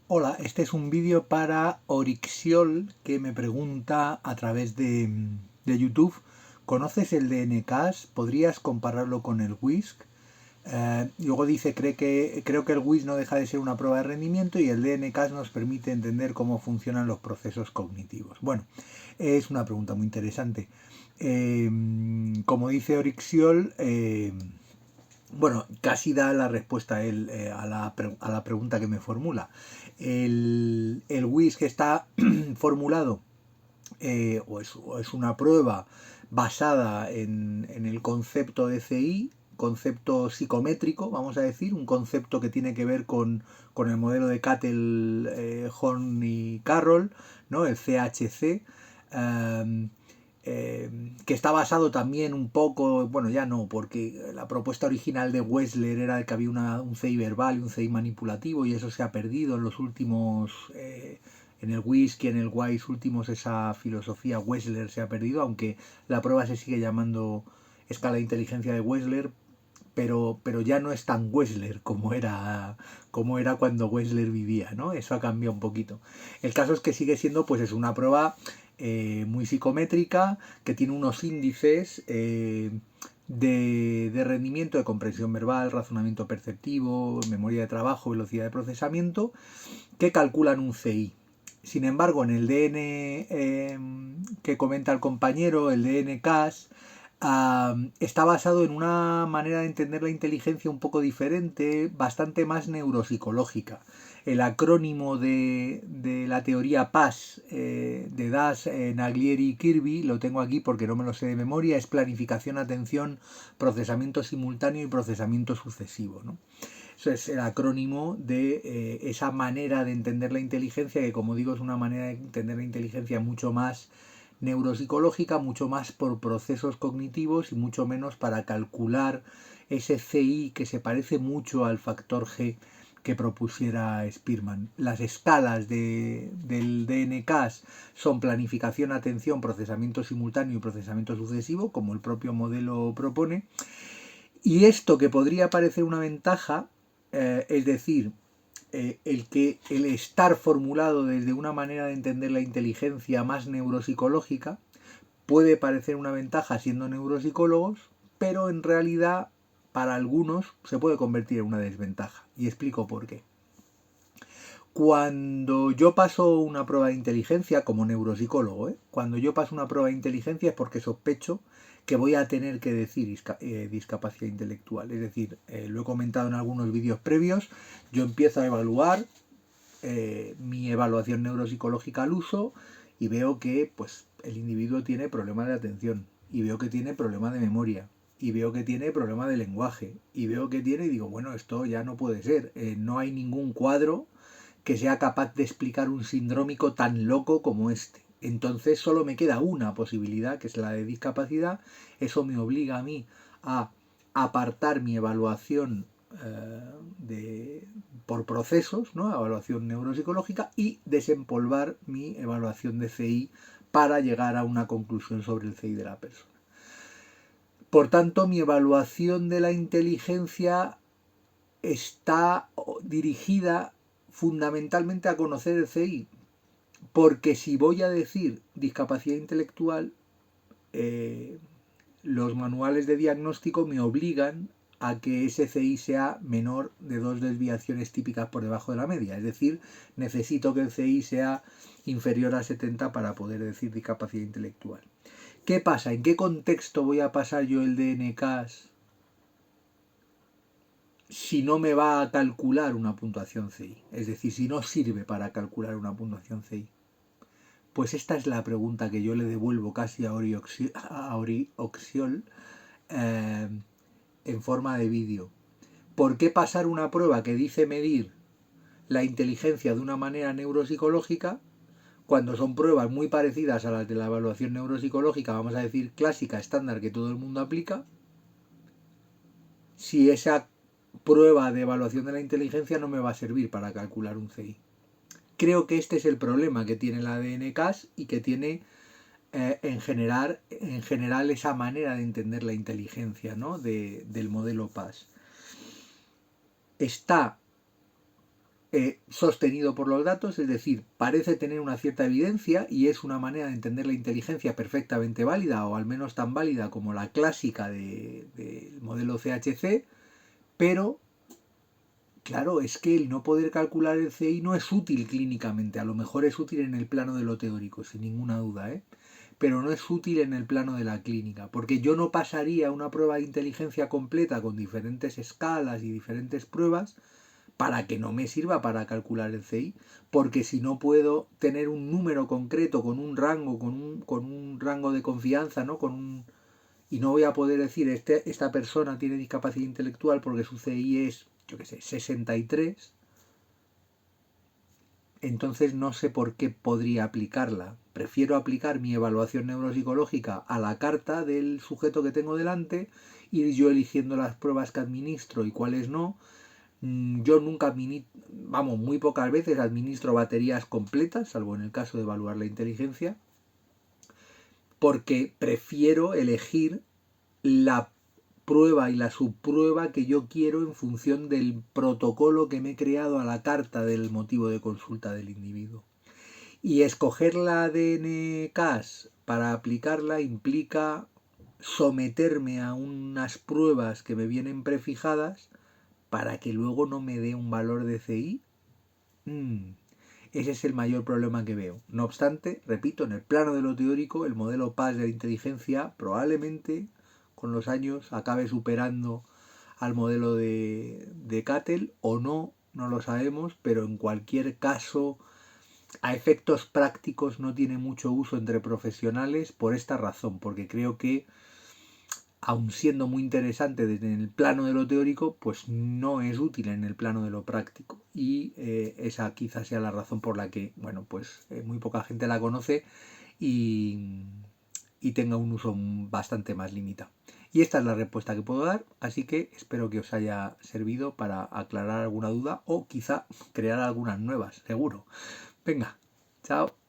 Hola, este es un vídeo para Orixiol que me pregunta a través de YouTube. ¿Conoces el DNCAS? ¿Podrías compararlo con el WISC? Luego dice, creo que el WISC no deja de ser una prueba de rendimiento y el DNCAS nos permite entender cómo funcionan los procesos cognitivos. Bueno, es una pregunta muy interesante. Como dice Orixiol, bueno, casi da la respuesta él a la pregunta que me formula. El WISC está formulado o es una prueba basada en el concepto de CI, concepto psicométrico, vamos a decir, un concepto que tiene que ver con el modelo de Cattell, Horn y Carroll, ¿no? El CHC. Um, que está basado también un poco, bueno, ya no, porque la propuesta original de Wechsler era que había un CI verbal y un CI manipulativo, y eso se ha perdido en los últimos, en el WISC y en el WISE últimos, esa filosofía Wechsler se ha perdido, aunque la prueba se sigue llamando escala de inteligencia de Wechsler, pero ya no es tan Wechsler como era cuando Wechsler vivía, ¿no? Eso ha cambiado un poquito. El caso es que sigue siendo, pues es una prueba muy psicométrica, que tiene unos índices de rendimiento, de comprensión verbal, razonamiento perceptivo, memoria de trabajo, velocidad de procesamiento, que calculan un CI. Sin embargo, en el DN que comenta el compañero, el DNCAS, está basado en una manera de entender la inteligencia un poco diferente, bastante más neuropsicológica. El acrónimo de la teoría PAS de Das, Naglieri y Kirby, lo tengo aquí porque no me lo sé de memoria, es planificación, atención, procesamiento simultáneo y procesamiento sucesivo, ¿no? Eso es el acrónimo de esa manera de entender la inteligencia, que como digo es una manera de entender la inteligencia mucho más neuropsicológica, mucho más por procesos cognitivos y mucho menos para calcular ese CI que se parece mucho al factor G que propusiera Spearman. Las escalas del DNCAS son planificación, atención, procesamiento simultáneo y procesamiento sucesivo, como el propio modelo propone. Y esto que podría parecer una ventaja, es decir, el estar formulado desde una manera de entender la inteligencia más neuropsicológica, puede parecer una ventaja siendo neuropsicólogos, pero en realidad para algunos se puede convertir en una desventaja. Y explico por qué. Cuando yo paso una prueba de inteligencia como neuropsicólogo, cuando yo paso una prueba de inteligencia es porque sospecho que voy a tener que decir discapacidad intelectual. Es decir, lo he comentado en algunos vídeos previos, yo empiezo a evaluar mi evaluación neuropsicológica al uso y veo que pues, el individuo tiene problemas de atención, y veo que tiene problemas de memoria, y veo que tiene problemas de lenguaje, y veo que tiene, y digo, bueno, esto ya no puede ser, no hay ningún cuadro que sea capaz de explicar un sindrómico tan loco como este. Entonces solo me queda una posibilidad, que es la de discapacidad. Eso me obliga a mí a apartar mi evaluación por procesos, ¿no? Evaluación neuropsicológica, y desempolvar mi evaluación de CI para llegar a una conclusión sobre el CI de la persona. Por tanto, mi evaluación de la inteligencia está dirigida fundamentalmente a conocer el CI, porque si voy a decir discapacidad intelectual, los manuales de diagnóstico me obligan a que ese CI sea menor de 2 desviaciones típicas por debajo de la media. Es decir, necesito que el CI sea inferior a 70 para poder decir discapacidad intelectual. ¿Qué pasa? ¿En qué contexto voy a pasar yo el DNCAS si no me va a calcular una puntuación CI? Es decir, si no sirve para calcular una puntuación CI. Pues esta es la pregunta que yo le devuelvo casi a Orixiol en forma de vídeo. ¿Por qué pasar una prueba que dice medir la inteligencia de una manera neuropsicológica cuando son pruebas muy parecidas a las de la evaluación neuropsicológica, vamos a decir clásica, estándar, que todo el mundo aplica, si esa prueba de evaluación de la inteligencia no me va a servir para calcular un CI? Creo que este es el problema que tiene la DNCAS y que tiene en general esa manera de entender la inteligencia, ¿no? Del modelo PAS. Está sostenido por los datos, es decir, parece tener una cierta evidencia y es una manera de entender la inteligencia perfectamente válida, o al menos tan válida como la clásica del modelo CHC, pero claro, es que el no poder calcular el CI no es útil clínicamente, a lo mejor es útil en el plano de lo teórico, sin ninguna duda, pero no es útil en el plano de la clínica, porque yo no pasaría una prueba de inteligencia completa con diferentes escalas y diferentes pruebas para que no me sirva para calcular el CI, porque si no puedo tener un número concreto con un rango, con un rango de confianza, ¿no? Y no voy a poder decir esta persona tiene discapacidad intelectual porque su CI es, yo qué sé, 63, entonces no sé por qué podría aplicarla. Prefiero aplicar mi evaluación neuropsicológica a la carta del sujeto que tengo delante, ir yo eligiendo las pruebas que administro y cuáles no. Yo nunca muy pocas veces administro baterías completas, salvo en el caso de evaluar la inteligencia, porque prefiero elegir la prueba y la subprueba que yo quiero en función del protocolo que me he creado a la carta del motivo de consulta del individuo. Y escoger la ADN-CAS para aplicarla implica someterme a unas pruebas que me vienen prefijadas para que luego no me dé un valor de CI. Ese es el mayor problema que veo. No obstante, repito, en el plano de lo teórico, el modelo PAS de la inteligencia probablemente con los años acabe superando al modelo de Cattell o no, no lo sabemos, pero en cualquier caso, a efectos prácticos no tiene mucho uso entre profesionales por esta razón, porque creo que aun siendo muy interesante desde el plano de lo teórico, pues no es útil en el plano de lo práctico. Y esa quizás sea la razón por la que, bueno, pues muy poca gente la conoce y, y tenga un uso bastante más limitado. Y esta es la respuesta que puedo dar, así que espero que os haya servido para aclarar alguna duda o quizá crear algunas nuevas, seguro. Venga, chao.